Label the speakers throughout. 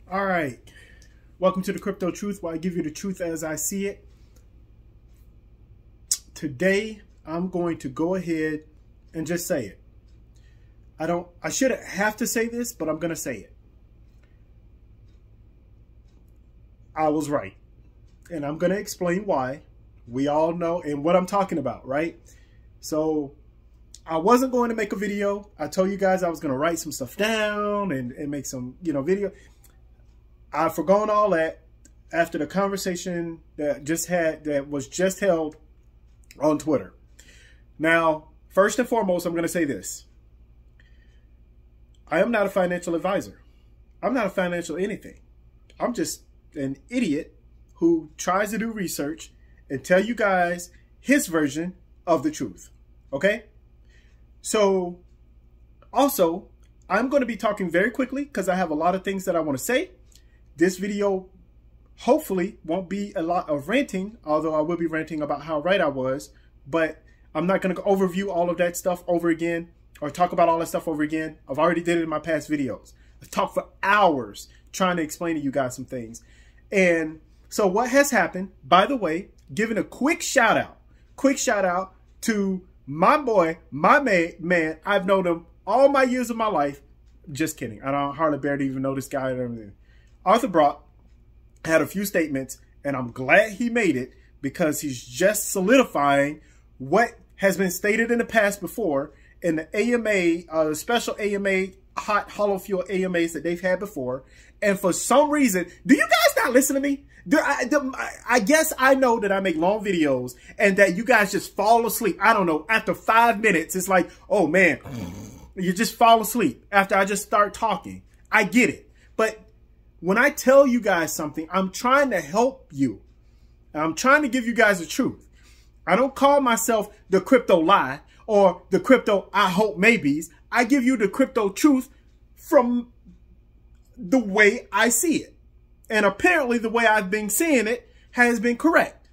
Speaker 1: All right. Welcome to the Crypto Truth, where I give you the truth as I see it. Today, I'm going to go ahead and just say it. I shouldn't have to say this, but I'm going to say it. I was right. And I'm going to explain why. We all know and what I'm talking about, right? So I wasn't going to make a video. I told you guys I was going to write some stuff down and make some, video. I've forgone all that after the conversation that was just held on Twitter. Now, first and foremost, I'm going to say this. I am not a financial advisor. I'm not a financial anything. I'm just an idiot who tries to do research and tell you guys his version of the truth. Okay? So, also, I'm going to be talking very quickly because I have a lot of things that I want to say. This video hopefully won't be a lot of ranting, although I will be ranting about how right I was, but I'm not going to overview all of that stuff over again or talk about all that stuff over again. I've already did it in my past videos. I've talked for hours trying to explain to you guys some things. And so what has happened, by the way, giving a quick shout out to my boy, my man. I've known him all my years of my life. Just kidding. I don't hardly barely even know this guy and everything. Arthur Brock had a few statements, and I'm glad he made it because he's just solidifying what has been stated in the past before in the AMA, special AMA, hot hollow fuel AMAs that they've had before. And for some reason, do you guys not listen to me? I guess I know that I make long videos and that you guys just fall asleep. I don't know. After 5 minutes, it's like, oh man, you just fall asleep after I just start talking. I get it. But when I tell you guys something, I'm trying to help you. I'm trying to give you guys the truth. I don't call myself the crypto lie or the crypto I hope maybes. I give you the crypto truth from the way I see it. And apparently the way I've been seeing it has been correct.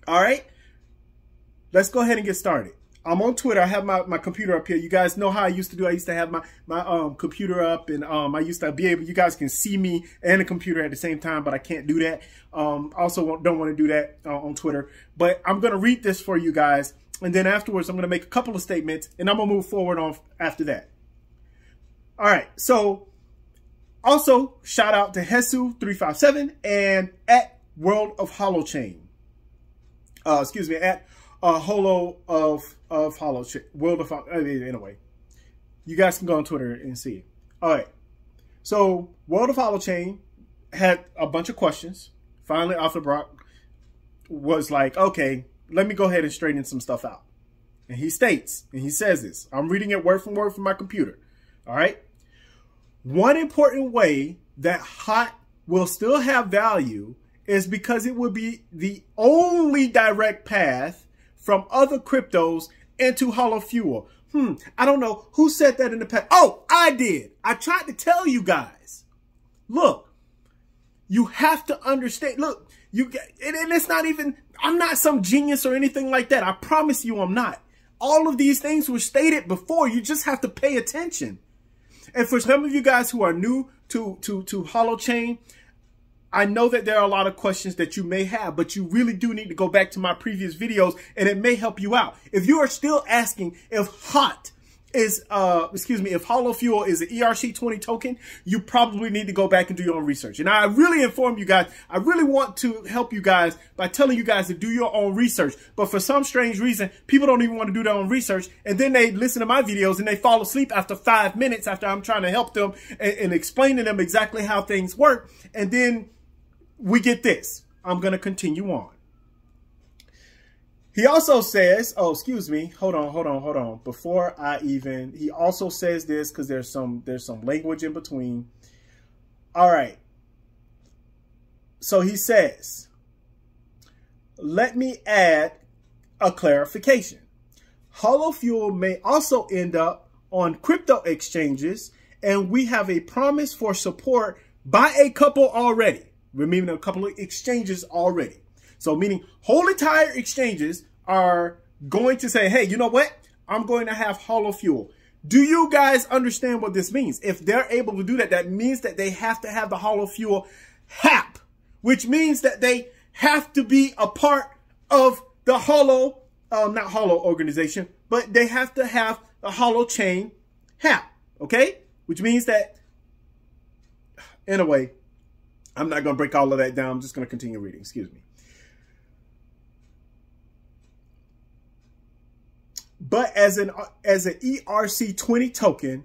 Speaker 1: All right. Let's go ahead and get started. I'm on Twitter. I have my computer up here. You guys know how I used to do. I used to have my computer up, and I used to be able. You guys can see me and the computer at the same time, but I can't do that. Also don't want to do that on Twitter. But I'm going to read this for you guys, and then afterwards I'm going to make a couple of statements, and I'm going to move forward on after that. All right. So also shout out to Hesu357 and at World of Holochain. Excuse me, at Holo of Holochain, World of anyway. You guys can go on Twitter and see it. All right. So World of Holochain had a bunch of questions. Finally, Arthur Brock was like, okay, let me go ahead and straighten some stuff out. And he states, and he says this. I'm reading it word for word from my computer. All right. One important way that HOT will still have value is because it will be the only direct path from other cryptos into hollow fuel. I don't know who said that in the past. Oh, I did. I tried to tell you guys. Look, you have to understand. Look, and it's not even, I'm not some genius or anything like that. I promise you I'm not. All of these things were stated before. You just have to pay attention. And for some of you guys who are new to Holochain, I know that there are a lot of questions that you may have, but you really do need to go back to my previous videos and it may help you out. If you are still asking if HOT is, if hollow fuel is an ERC20 token, you probably need to go back and do your own research. And I really inform you guys, I really want to help you guys by telling you guys to do your own research. But for some strange reason, people don't even want to do their own research. And then they listen to my videos and they fall asleep after 5 minutes after I'm trying to help them and explain to them exactly how things work. And then we get this. I'm going to continue on. He also says, oh, excuse me. Hold on. Before I even, he also says this because there's some language in between. All right. So he says, let me add a clarification. Hollow fuel may also end up on crypto exchanges, and we have a promise for support by a couple already. We're meeting a couple of exchanges already. So meaning whole entire exchanges are going to say, hey, you know what? I'm going to have hollow fuel. Do you guys understand what this means? If they're able to do that, that means that they have to have the Holofuel HAP, which means that they have to be a part of the not Holo organization, but they have to have a Holochain HAP, okay? Which means that, anyway, I'm not going to break all of that down. I'm just going to continue reading. Excuse me. But as an ERC20 token,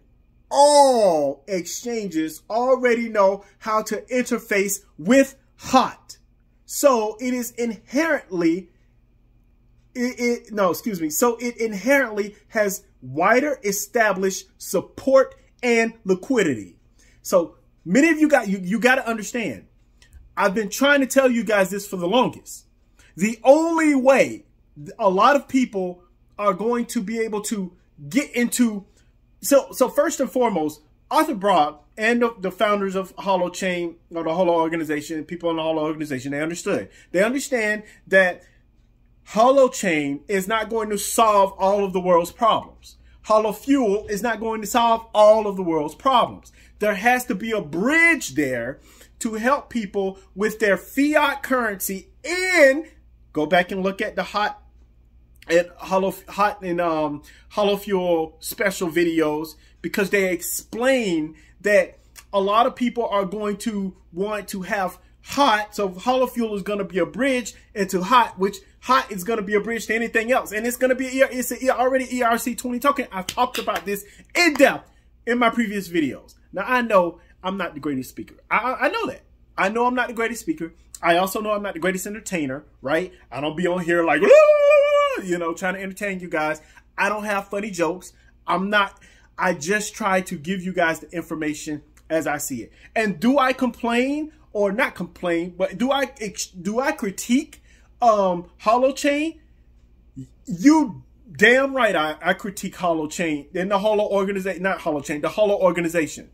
Speaker 1: all exchanges already know how to interface with HOT. So it is inherently, so it inherently has wider established support and liquidity. So many of you got to understand, I've been trying to tell you guys this for the longest. The only way a lot of people are going to be able to get into, so first and foremost, Arthur Brock and the founders of Holochain, or the Holo organization, people in the Holo organization, they understood. They understand that Holochain is not going to solve all of the world's problems. Holofuel is not going to solve all of the world's problems. There has to be a bridge there to help people with their fiat currency, and go back and look at the Hot and Holofuel special videos, because they explain that a lot of people are going to want to have HOT. So Holofuel is going to be a bridge into HOT, which HOT is going to be a bridge to anything else. And it's going to be, it's already ERC20 token. I've talked about this in depth in my previous videos. Now, I know I'm not the greatest speaker. I know that. I know I'm not the greatest speaker. I also know I'm not the greatest entertainer, right? I don't be on here like, you know, trying to entertain you guys. I don't have funny jokes. I just try to give you guys the information as I see it. And do I complain, or not complain, but do I critique Holochain? You damn right I critique Holochain and the Holo organization, not Holochain, the Holo organization.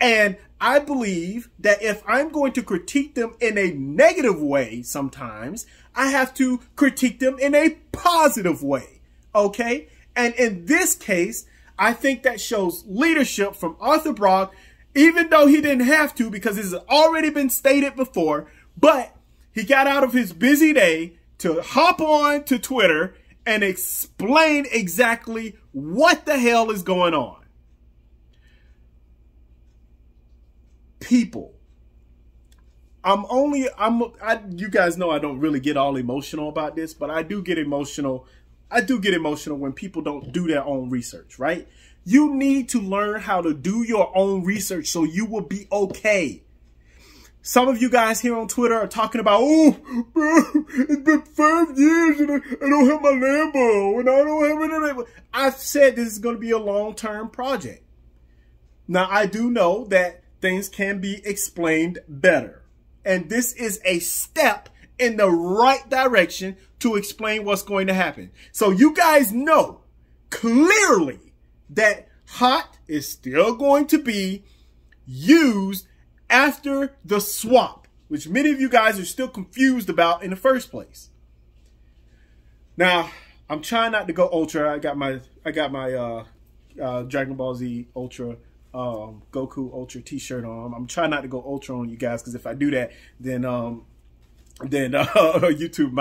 Speaker 1: And I believe that if I'm going to critique them in a negative way sometimes, I have to critique them in a positive way, okay? And in this case, I think that shows leadership from Arthur Brock, even though he didn't have to, because this has already been stated before, but he got out of his busy day to hop on to Twitter and explain exactly what the hell is going on. People, you guys know I don't really get all emotional about this, but I do get emotional. I do get emotional when people don't do their own research, right? You need to learn how to do your own research so you will be okay. Some of you guys here on Twitter are talking about, oh, bro, it's been 5 years and I don't have my Lambo and I don't have it. I've said this is going to be a long-term project. Now, I do know that things can be explained better. And this is a step in the right direction to explain what's going to happen. So you guys know clearly that HOT is still going to be used after the swap, which many of you guys are still confused about in the first place. Now, I'm trying not to go ultra. I got my Dragon Ball Z Ultra Goku Ultra t-shirt on. I'm trying not to go ultra on you guys, because if I do that, then YouTube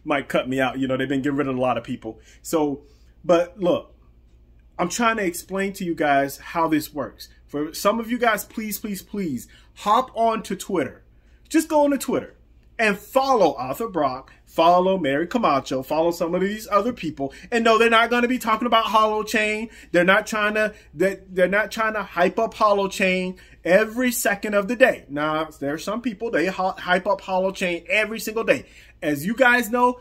Speaker 1: might cut me out. You know, they've been getting rid of a lot of people. So, but look, I'm trying to explain to you guys how this works. For some of you guys, please, please, please hop on to Twitter. Just go on to Twitter and follow Arthur Brock, follow Mary Camacho, follow some of these other people. And no, they're not going to be talking about Holochain. They're not trying to hype up Holochain every second of the day. Now, there are some people, they hype up Holochain every single day. As you guys know,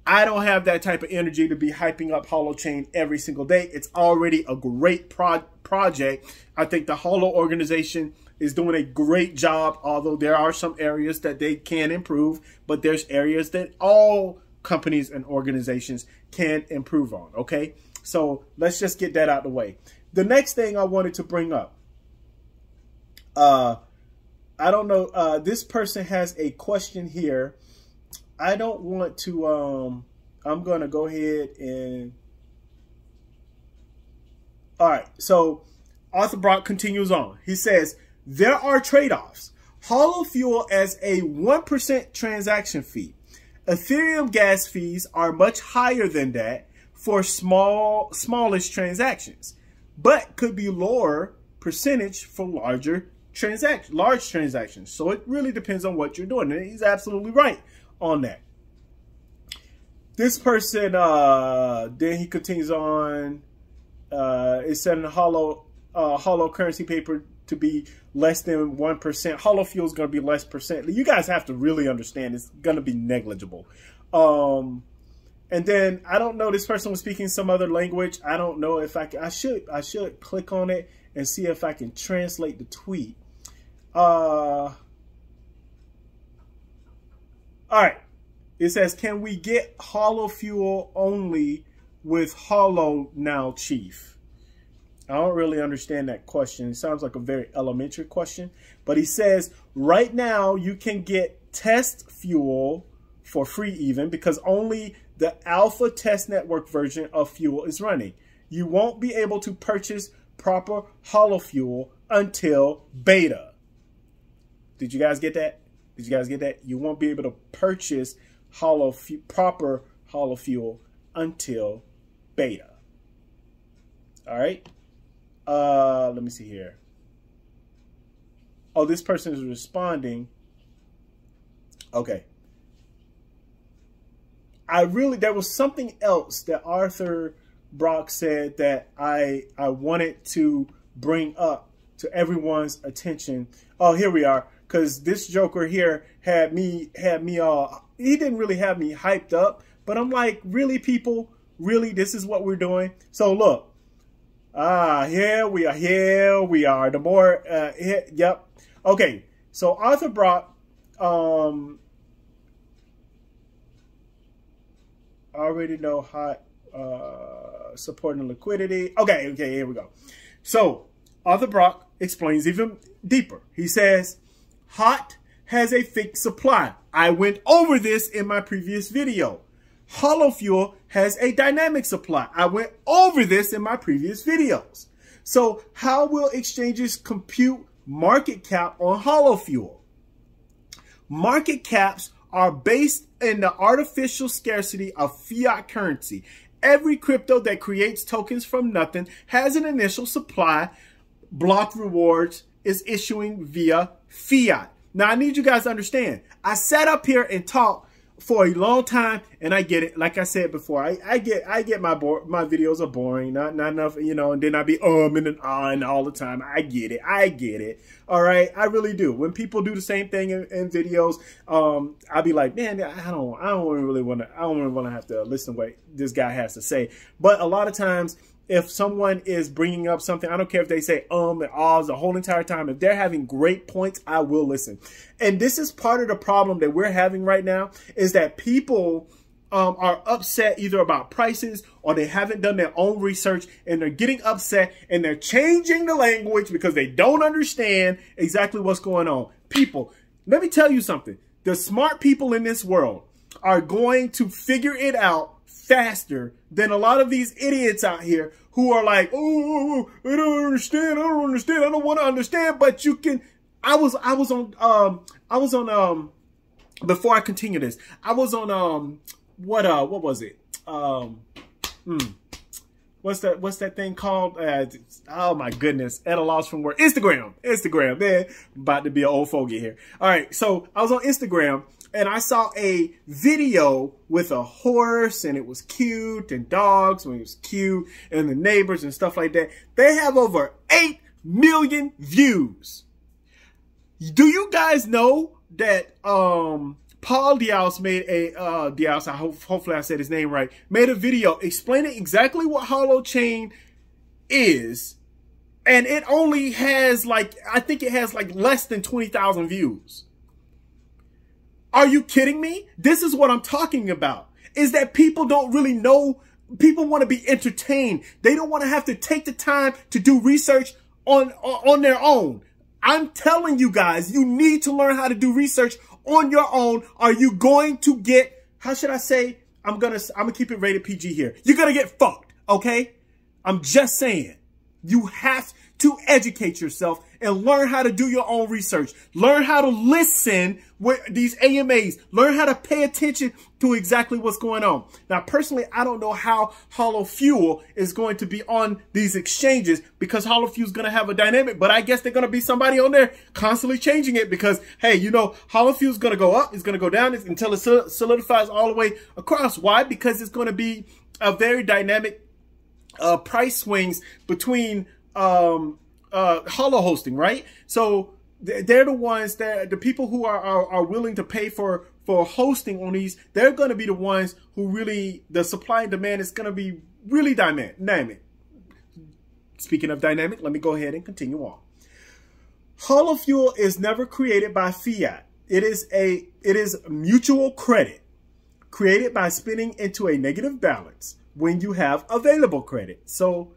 Speaker 1: I don't have that type of energy to be hyping up Holochain every single day. It's already a great project. I think the Holo organization is doing a great job, although there are some areas that they can improve, but there's areas that all companies and organizations can improve on, okay? So let's just get that out of the way. The next thing I wanted to bring up, I don't know, this person has a question here. I don't want to, I'm going to go ahead and, All right. So Arthur Brock continues on. He says, there are trade-offs. Hollow fuel as a 1% transaction fee. Ethereum gas fees are much higher than that for smallish transactions, but could be lower percentage for large transactions. So it really depends on what you're doing. And he's absolutely right on that. This person, then he continues on, is setting hollow currency paper to be less than 1%. Hollow fuel is going to be less percent. You guys have to really understand it's going to be negligible. And then I don't know, this person was speaking some other language. I don't know if I should click on it and see if I can translate the tweet. All right. It says, can we get hollow fuel only with hollow now, Chief? I don't really understand that question. It sounds like a very elementary question. But he says, right now you can get test fuel for free even because only the alpha test network version of fuel is running. You won't be able to purchase proper hollow fuel until beta. Did you guys get that? Did you guys get that? You won't be able to purchase proper hollow fuel until beta. All right. Let me see here. Oh, this person is responding. Okay. There was something else that Arthur Brock said that I wanted to bring up to everyone's attention. Oh, here we are. Because this joker here had me all, he didn't really have me hyped up, but I'm like, really, people? Really, this is what we're doing? So look, here we are. The more, yep. Okay, so Arthur Brock, already know hot, supporting liquidity. Okay, here we go. So Arthur Brock explains even deeper. He says, hot has a fixed supply. I went over this in my previous video. Hollow fuel has a dynamic supply. I went over this in my previous videos. So how will exchanges compute market cap on hollow fuel? Market caps are based in the artificial scarcity of fiat currency. Every crypto that creates tokens from nothing has an initial supply. Block rewards is issuing via fiat. Now, I need you guys to understand. I sat up here and talked for a long time, and I get it. Like I said before, I get my videos are boring, not enough, you know, and then I be and all the time. I get it. All right, I really do. When people do the same thing in videos, I'll be like, man, I don't really want to have to listen to what this guy has to say. But a lot of times, if someone is bringing up something, I don't care if they say and ahs the whole entire time. If they're having great points, I will listen. And this is part of the problem that we're having right now, is that people are upset either about prices or they haven't done their own research, and they're getting upset and they're changing the language because they don't understand exactly what's going on. People, let me tell you something. The smart people in this world are going to figure it out faster than a lot of these idiots out here who are like, oh, I don't understand, I don't want to understand. But you can. I was on before I continue this, I was on what was it, what's that thing called, oh my goodness, at a loss from word. Instagram, man, about to be an old fogey here. All right, so I was on Instagram and I saw a video with a horse, and it was cute, and dogs when it was cute, and the neighbors and stuff like that. They have over 8 million views. Do you guys know that Paul Diaz made a Diaz, hopefully I said his name right, made a video explaining exactly what Holochain is, and it only has like, I think it has like less than 20,000 views. Are you kidding me? This is what I'm talking about, is that people don't really know. People want to be entertained. They don't want to have to take the time to do research on their own. I'm telling you guys, you need to learn how to do research on your own. Are you going to get, how should I say? I'm gonna keep it rated PG here. You're gonna get fucked, okay? I'm just saying. You have to educate yourself and learn how to do your own research. Learn how to listen with these AMAs. Learn how to pay attention to exactly what's going on. Now, personally, I don't know how Holo Fuel is going to be on these exchanges because Holo Fuel is going to have a dynamic, but I guess they're going to be somebody on there constantly changing it because, hey, you know, Holo Fuel is going to go up, it's going to go down until it solidifies all the way across. Why? Because it's going to be a very dynamic price swings between holo hosting, right? So they're the ones that the people who are willing to pay for hosting on these, they're going to be the ones who really, the supply and demand is going to be really dynamic. Speaking of dynamic, let me go ahead and continue on. Holo Fuel is never created by fiat. It is mutual credit created by spinning into a negative balance when you have available credit. So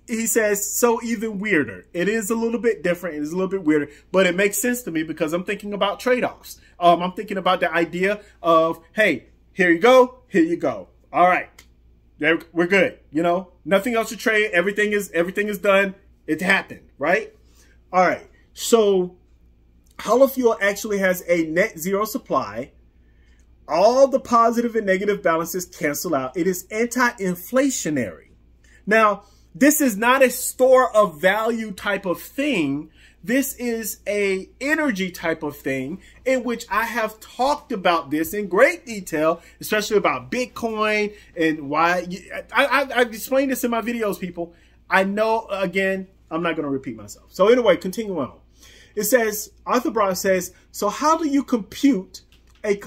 Speaker 1: he says, so even weirder. It is a little bit different. It is a little bit weirder, but it makes sense to me because I'm thinking about trade-offs. I'm thinking about the idea of, hey, here you go. Here you go. All right. We're good. You know, nothing else to trade. Everything is done. It happened, right? All right. So Holo Fuel actually has a net zero supply. All the positive and negative balances cancel out. It is anti-inflationary. Now, this is not a store of value type of thing. This is a energy type of thing in which I have talked about this in great detail, especially about Bitcoin and why. I've explained this in my videos, people. I know, again, I'm not going to repeat myself. So anyway, continue on. It says, Arthur Broad says, so how do you compute a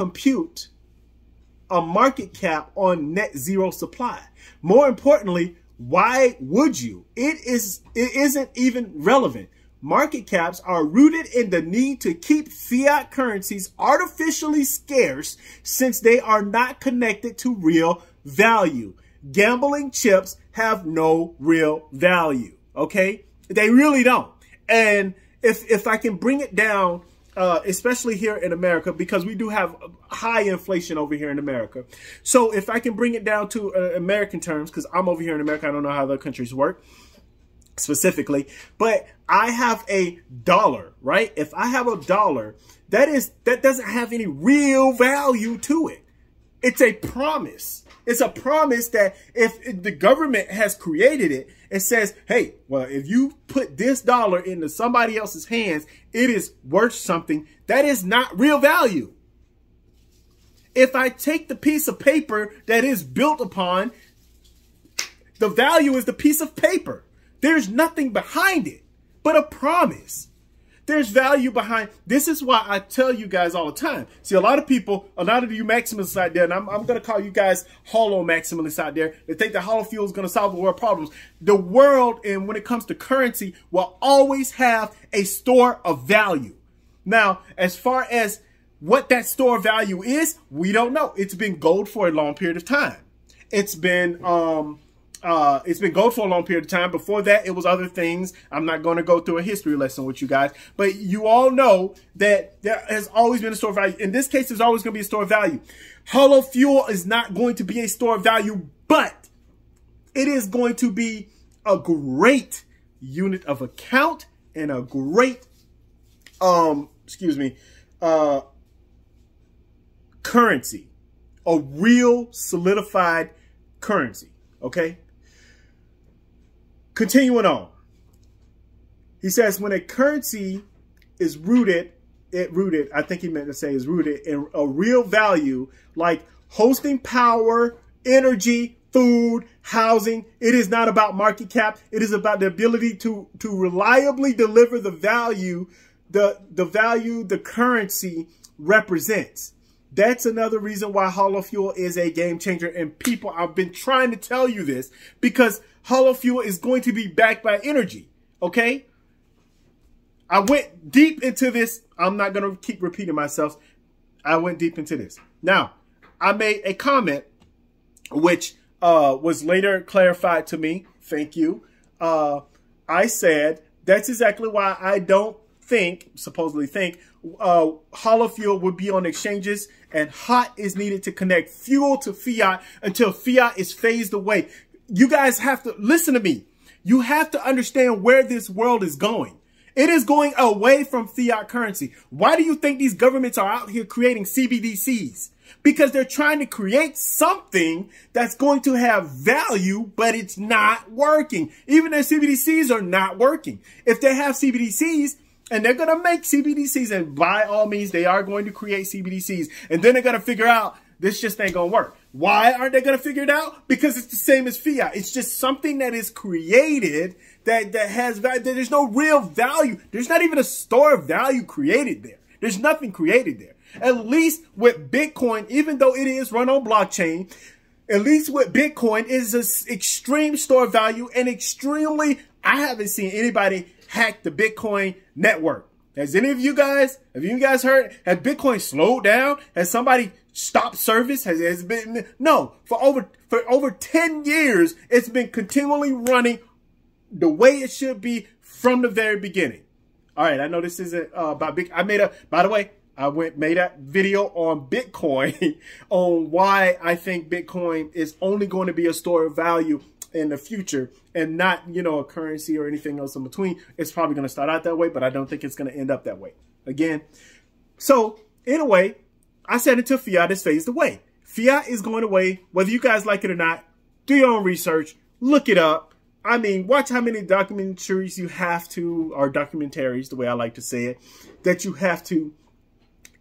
Speaker 1: market cap on net zero supply? More importantly, why would you? It isn't even relevant. Market caps are rooted in the need to keep fiat currencies artificially scarce since they are not connected to real value. Gambling chips have no real value. Okay? They really don't. And if I can bring it down, especially here in America, because we do have high inflation over here in America. So if I can bring it down to American terms, because I'm over here in America, I don't know how other countries work specifically, but I have a dollar, right? If I have a dollar, that doesn't have any real value to it. It's a promise. It's a promise that if the government has created it, it says, hey, well, if you put this dollar into somebody else's hands, it is worth something. That is not real value. If I take the piece of paper that is built upon, the value is the piece of paper. There's nothing behind it but a promise. There's value behind. This is why I tell you guys all the time. See, a lot of people, a lot of you maximalists out there, and I'm going to call you guys holo maximalists out there, they think that Holo Fuel is going to solve the world problems. The world, and when it comes to currency, will always have a store of value. Now, as far as what that store of value is, we don't know. It's been gold for a long period of time. It's been gold for a long period of time. Before that, it was other things. I'm not going to go through a history lesson with you guys, but you all know that there has always been a store of value. In this case, there's always going to be a store of value. Holo Fuel is not going to be a store of value, but it is going to be a great unit of account and a great, currency, a real solidified currency. Okay. Continuing on. He says when a currency is rooted, I think he meant to say is rooted in a real value like hosting power, energy, food, housing. It is not about market cap. It is about the ability to reliably deliver the value, the value the currency represents. That's another reason why Holo Fuel is a game changer. And people, I've been trying to tell you this because Holo Fuel is going to be backed by energy. Okay. I went deep into this. I'm not going to keep repeating myself. I went deep into this. Now, I made a comment, which was later clarified to me. Thank you. I said, that's exactly why I don't supposedly think, Holo Fuel would be on exchanges, and HOT is needed to connect fuel to fiat until fiat is phased away. You guys have to listen to me. You have to understand where this world is going. It is going away from fiat currency. Why do you think these governments are out here creating CBDCs? Because they're trying to create something that's going to have value, but it's not working. Even their CBDCs are not working. If they have CBDCs, and they're going to make CBDCs, and by all means, they are going to create CBDCs, and then they're going to figure out this just ain't going to work. Why aren't they going to figure it out? Because it's the same as fiat. It's just something that is created that has value. There's no real value. There's not even a store of value created there. There's nothing created there. At least with Bitcoin, even though it is run on blockchain, at least with Bitcoin is an extreme store of value and extremely, I haven't seen anybody hack the Bitcoin network. Has any of you guys, have you guys heard, has Bitcoin slowed down? Has somebody stopped service? Has been, no, for over 10 years, it's been continually running the way it should be from the very beginning. All right, I know this isn't about Bitcoin. By the way, I made a video on Bitcoin on why I think Bitcoin is only going to be a store of value in the future and not, you know, a currency or anything else in between. It's probably going to start out that way, but I don't think it's going to end up that way again. So in a way, I said until fiat is phased away. Fiat is going away, whether you guys like it or not. Do your own research, look it up. I mean, watch how many documentaries you have to, or documentaries, the way I like to say it, that you have to.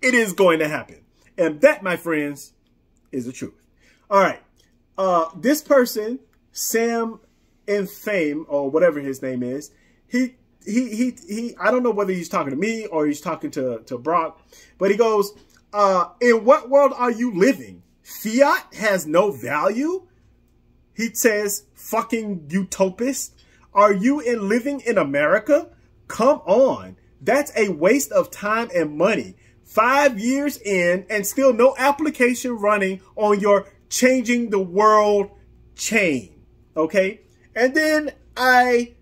Speaker 1: It is going to happen. And that, my friends, is the truth. All right. This person, Sam in Fame, or whatever his name is, he I don't know whether he's talking to me or he's talking to Brock, but he goes, in what world are you living? Fiat has no value? He says, fucking utopist. Are you living in America? Come on. That's a waste of time and money. 5 years in and still no application running on your changing the world chain. Okay. And then I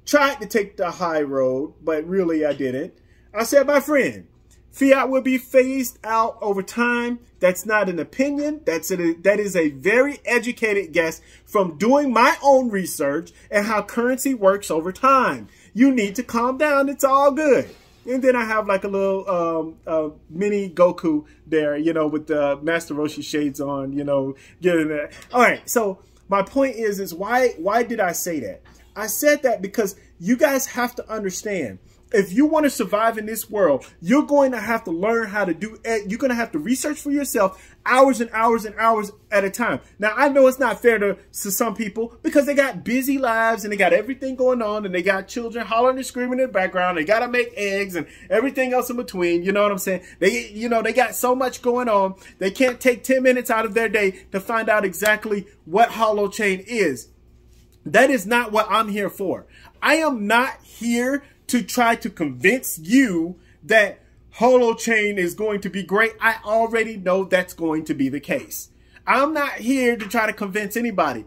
Speaker 1: tried to take the high road, but really I didn't. I said, my friend, fiat will be phased out over time. That's not an opinion. That is a very educated guess from doing my own research and how currency works over time. You need to calm down. It's all good. And then I have like a little mini Goku there, you know, with the Master Roshi shades on, you know, getting that. All right. So my point is why did I say that? I said that because you guys have to understand, if you want to survive in this world, you're going to have to learn how to do it. You're going to have to research for yourself hours and hours and hours at a time. Now, I know it's not fair to some people because they got busy lives and they got everything going on and they got children hollering and screaming in the background. They got to make eggs and everything else in between. You know what I'm saying? They got so much going on. They can't take 10 minutes out of their day to find out exactly what Holochain is. That is not what I'm here for. I am not here to try to convince you that Holochain is going to be great. I already know that's going to be the case. I'm not here to try to convince anybody.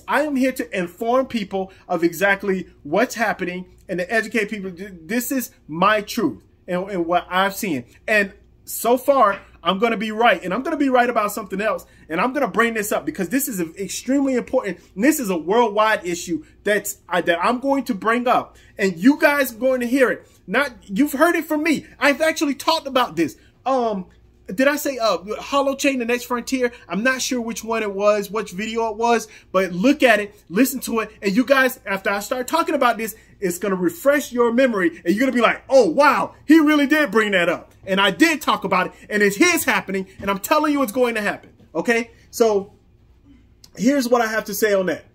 Speaker 1: I am here to inform people of exactly what's happening and to educate people. This is my truth and what I've seen. And so far, I'm going to be right. And I'm going to be right about something else. And I'm going to bring this up because this is extremely important. And this is a worldwide issue that I'm going to bring up. And you guys are going to hear it. You've heard it from me. I've actually talked about this. Did I say Holochain, the Next Frontier? I'm not sure which one it was, which video it was, but look at it, listen to it, and you guys, after I start talking about this, it's going to refresh your memory, and you're going to be like, oh, wow, he really did bring that up. And I did talk about it, and it is happening, and I'm telling you it's going to happen, okay? So here's what I have to say on that.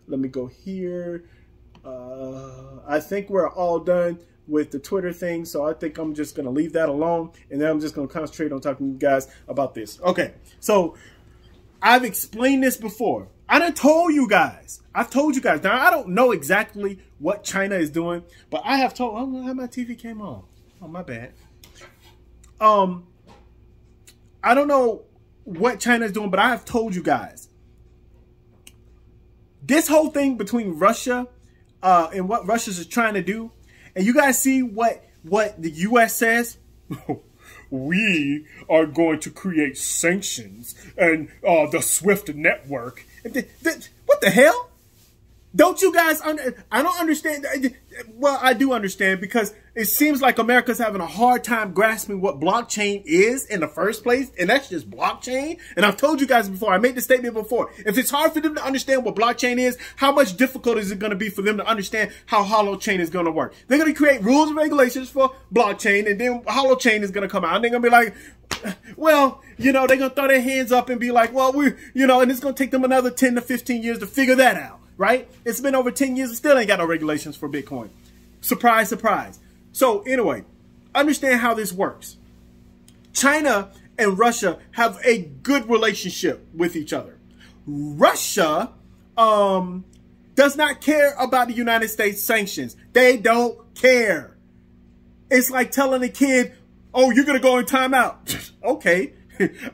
Speaker 1: Let me go here. I think we're all done with the Twitter thing, so I think I'm just going to leave that alone, and then I'm just going to concentrate on talking to you guys about this. Okay, so I've explained this before. I done told you guys. I've told you guys. Now, I don't know exactly what China is doing, but I have told... I don't know how my TV came on. Oh, my bad. I don't know what China is doing, but I have told you guys. This whole thing between Russia and what Russia's is trying to do, and you guys see what the U.S. says? we are going to create sanctions and the SWIFT network. What the hell? Don't you guys, I don't understand. Well, I do understand, because it seems like America's having a hard time grasping what blockchain is in the first place. And that's just blockchain. And I've told you guys before, I made the statement before. If it's hard for them to understand what blockchain is, how much difficult is it going to be for them to understand how Holochain is going to work? They're going to create rules and regulations for blockchain, and then Holochain is going to come out. And they're going to be like, well, you know, they're going to throw their hands up and be like, well, you know, and it's going to take them another 10 to 15 years to figure that out. Right? It's been over 10 years and still ain't got no regulations for Bitcoin. Surprise, surprise. So anyway, understand how this works. China and Russia have a good relationship with each other. Russia does not care about the United States sanctions. They don't care. It's like telling a kid, oh, you're going to go in timeout. Okay.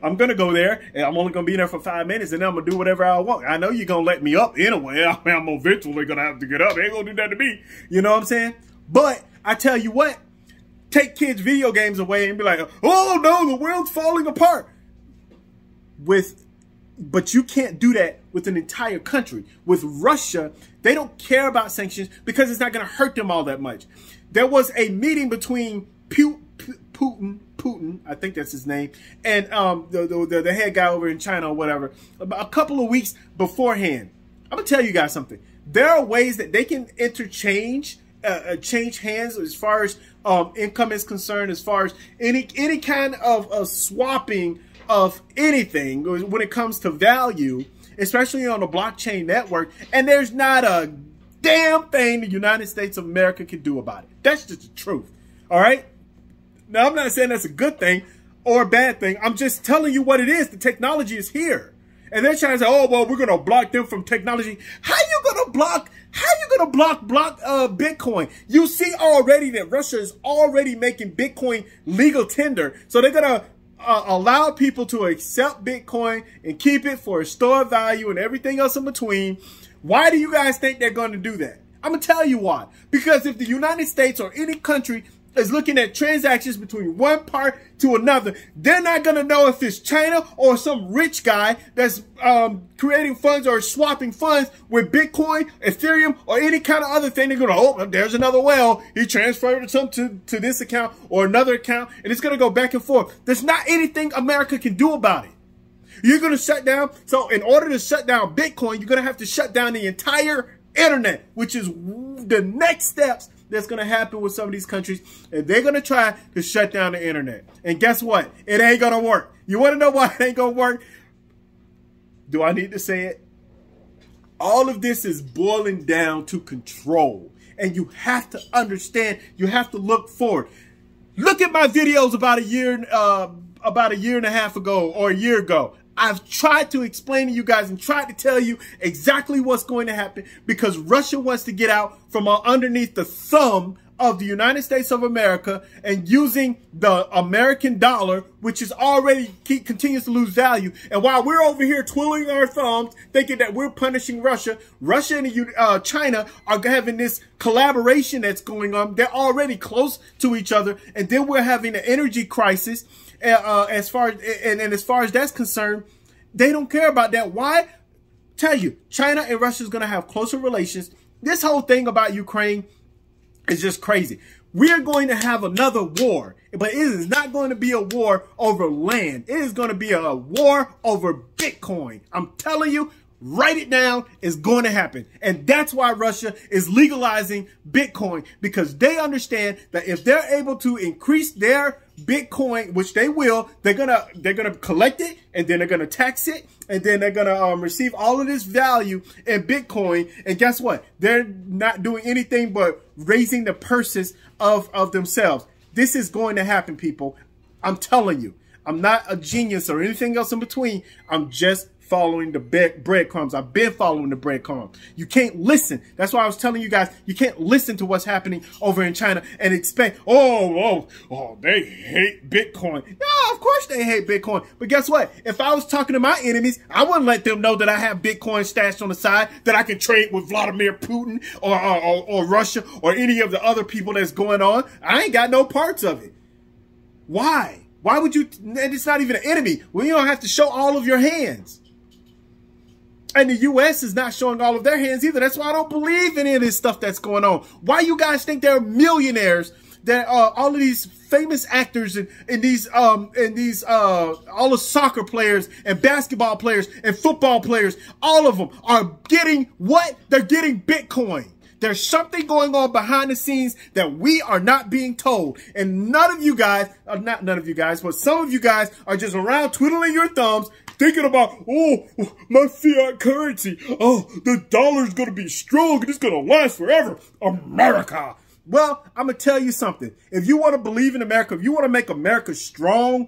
Speaker 1: I'm going to go there, and I'm only going to be there for 5 minutes, and then I'm going to do whatever I want. I know you're going to let me up anyway. I mean, I'm eventually going to have to get up. They ain't going to do that to me. You know what I'm saying? But I tell you what, take kids' video games away and be like, oh, no, the world's falling apart. But you can't do that with an entire country. With Russia, they don't care about sanctions because it's not going to hurt them all that much. There was a meeting between Putin, I think that's his name, and the head guy over in China or whatever, about a couple of weeks beforehand. I'm gonna tell you guys something. There are ways that they can interchange, change hands as far as income is concerned, as far as any kind of swapping of anything when it comes to value, especially on a blockchain network. And there's not a damn thing the United States of America can do about it. That's just the truth. All right. Now, I'm not saying that's a good thing or a bad thing. I'm just telling you what it is. The technology is here. And they're trying to say, oh, well, we're going to block them from technology. How you going to block Bitcoin? You see already that Russia is already making Bitcoin legal tender. So they're going to allow people to accept Bitcoin and keep it for a store of value and everything else in between. Why do you guys think they're going to do that? I'm going to tell you why. Because if the United States or any country is looking at transactions between one part to another, they're not going to know if it's China or some rich guy that's creating funds or swapping funds with Bitcoin, Ethereum, or any kind of other thing. They're going to, oh, there's another whale. He transferred some to this account or another account, and it's going to go back and forth. There's not anything America can do about it. You're going to shut down. So in order to shut down Bitcoin, you're going to have to shut down the entire internet, which is the next steps that's going to happen with some of these countries. And they're going to try to shut down the internet. And guess what? It ain't going to work. You want to know why it ain't going to work? Do I need to say it? All of this is boiling down to control. And you have to understand, you have to look forward. Look at my videos about a year and a half ago or a year ago. I've tried to explain to you guys and tried to tell you exactly what's going to happen, because Russia wants to get out from underneath the thumb of the United States of America and using the American dollar, which is already continues to lose value. And while we're over here twiddling our thumbs, thinking that we're punishing Russia, Russia and China are having this collaboration that's going on. They're already close to each other. And then we're having an energy crisis. As far as that's concerned, they don't care about that. Why? Tell you, China and Russia is going to have closer relations. This whole thing about Ukraine is just crazy. We're going to have another war, but it is not going to be a war over land. It is going to be a war over Bitcoin. I'm telling you, write it down. It's going to happen. And that's why Russia is legalizing Bitcoin, because they understand that if they're able to increase their Bitcoin, which they will, they're gonna collect it, and then they're gonna tax it, and then they're gonna receive all of this value in Bitcoin. And guess what? They're not doing anything but raising the purses of themselves. This is going to happen, people. I'm telling you. I'm not a genius or anything else in between. I'm just following the breadcrumbs. I've been following the breadcrumbs. You can't listen. That's why I was telling you guys, you can't listen to what's happening over in China and expect, oh, they hate Bitcoin. Yeah, of course they hate Bitcoin. But guess what? If I was talking to my enemies, I wouldn't let them know that I have Bitcoin stashed on the side that I can trade with Vladimir Putin or Russia or any of the other people that's going on. I ain't got no parts of it. Why? Why would you, and it's not even an enemy, when you don't have to show all of your hands. And the U.S. is not showing all of their hands either. That's why I don't believe in any of this stuff that's going on. Why you guys think they're millionaires? That all of these famous actors and all the soccer players and basketball players and football players, all of them are getting what? They're getting Bitcoin. There's something going on behind the scenes that we are not being told. And none of you guys, not none of you guys, but some of you guys are just around twiddling your thumbs thinking about, oh, my fiat currency. Oh, the dollar's going to be strong and it's going to last forever. America. Well, I'm going to tell you something. If you want to believe in America, if you want to make America strong,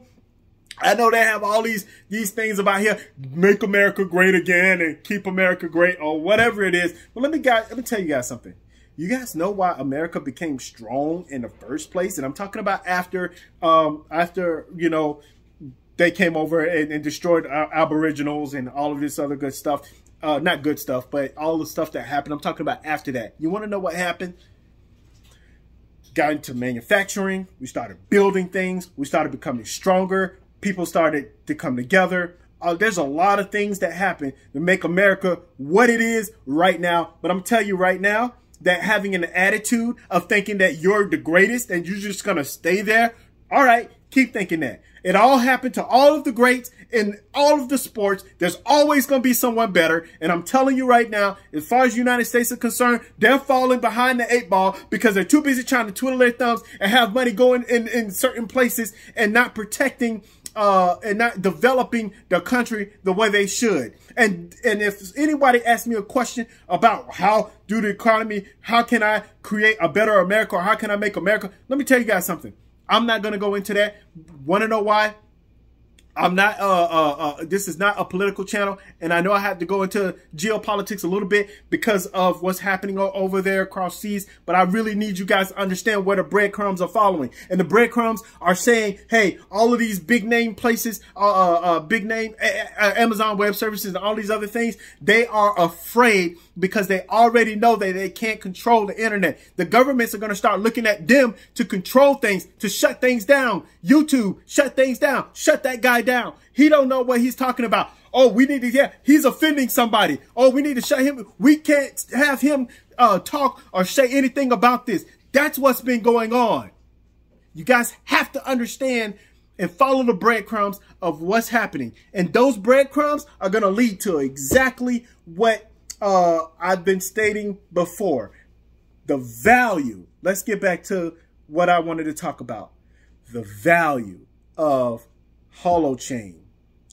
Speaker 1: I know they have all these things about here, make America great again and keep America great or whatever it is. But let me tell you guys something. You guys know why America became strong in the first place? And I'm talking about after you know, they came over and destroyed Aboriginals and all of this other good stuff. Not good stuff, but all the stuff that happened. I'm talking about after that. You want to know what happened? Got into manufacturing. We started building things. We started becoming stronger. People started to come together. There's a lot of things that happen to make America what it is right now. But I'm telling you right now that having an attitude of thinking that you're the greatest and you're just going to stay there. All right, keep thinking that. It all happened to all of the greats in all of the sports. There's always going to be someone better. And I'm telling you right now, as far as the United States is concerned, they're falling behind the 8 ball because they're too busy trying to twiddle their thumbs and have money going in certain places and not protecting and not developing the country the way they should. And if anybody asks me a question about how do the economy, how can I create a better America or how can I make America? Let me tell you guys something. I'm not going to go into that. Want to know why? I'm not, this is not a political channel. And I know I have to go into geopolitics a little bit because of what's happening over there across seas. But I really need you guys to understand where the breadcrumbs are following. And the breadcrumbs are saying, hey, all of these big name places, big name Amazon Web Services and all these other things, they are afraid because they already know that they can't control the internet. The governments are going to start looking at them to control things, to shut things down. YouTube, shut things down. Shut that guy down. He don't know what he's talking about. Oh, we need to, yeah, he's offending somebody. Oh, we need to shut him. We can't have him talk or say anything about this. That's what's been going on. You guys have to understand and follow the breadcrumbs of what's happening. And those breadcrumbs are going to lead to exactly what I've been stating before. The value. Let's get back to what I wanted to talk about. The value of Holochain,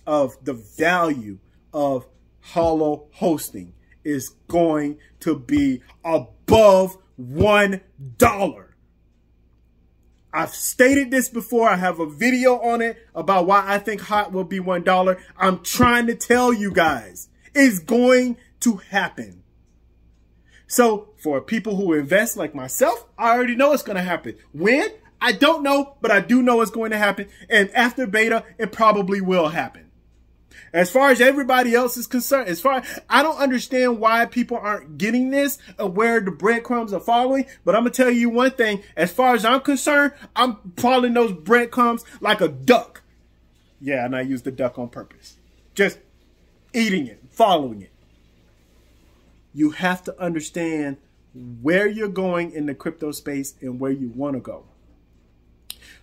Speaker 1: of the value of holo hosting is going to be above $1. I've stated this before. I have a video on it about why I think hot will be $1. I'm trying to tell you guys, it's going to happen. So for people who invest like myself, I already know it's going to happen. When? I don't know, but I do know it's going to happen. And after beta, it probably will happen. As far as everybody else is concerned, I don't understand why people aren't getting this or where the breadcrumbs are following. But I'm going to tell you one thing. As far as I'm concerned, I'm following those breadcrumbs like a duck. Yeah, and I used the duck on purpose. Just eating it, following it. You have to understand where you're going in the crypto space and where you want to go.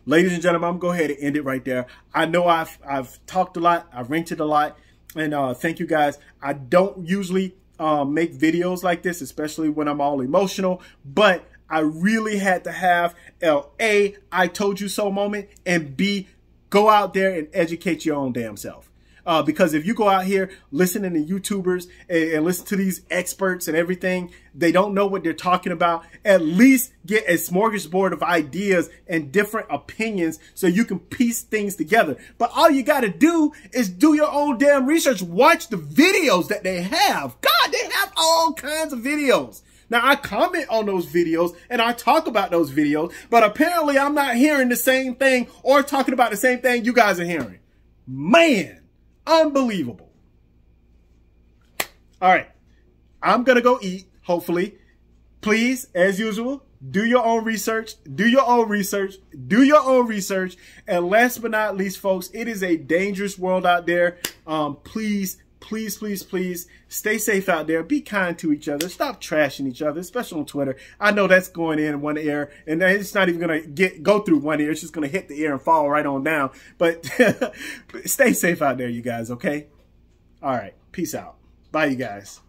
Speaker 1: Ladies and gentlemen, I'm going to go ahead and end it right there. I know I've talked a lot. I've ranted a lot. And thank you guys. I don't usually make videos like this, especially when I'm all emotional. But I really had to have A, I told you so moment, and B, go out there and educate your own damn self. Because if you go out here listening to YouTubers and listen to these experts and everything, they don't know what they're talking about. At least get a smorgasbord of ideas and different opinions so you can piece things together. But all you got to do is do your own damn research. Watch the videos that they have. God, they have all kinds of videos. Now, I comment on those videos and I talk about those videos, but apparently I'm not hearing the same thing or talking about the same thing you guys are hearing. Man. Unbelievable. All right. I'm going to go eat, hopefully. please, as usual, do your own research, do your own research, do your own research. And last but not least, folks, it is a dangerous world out there. Please, please, please, please stay safe out there. Be kind to each other. Stop trashing each other, especially on Twitter. I know that's going in one ear, and it's not even going to go through one ear. It's just going to hit the ear and fall right on down. But stay safe out there, you guys, okay? All right. Peace out. Bye, you guys.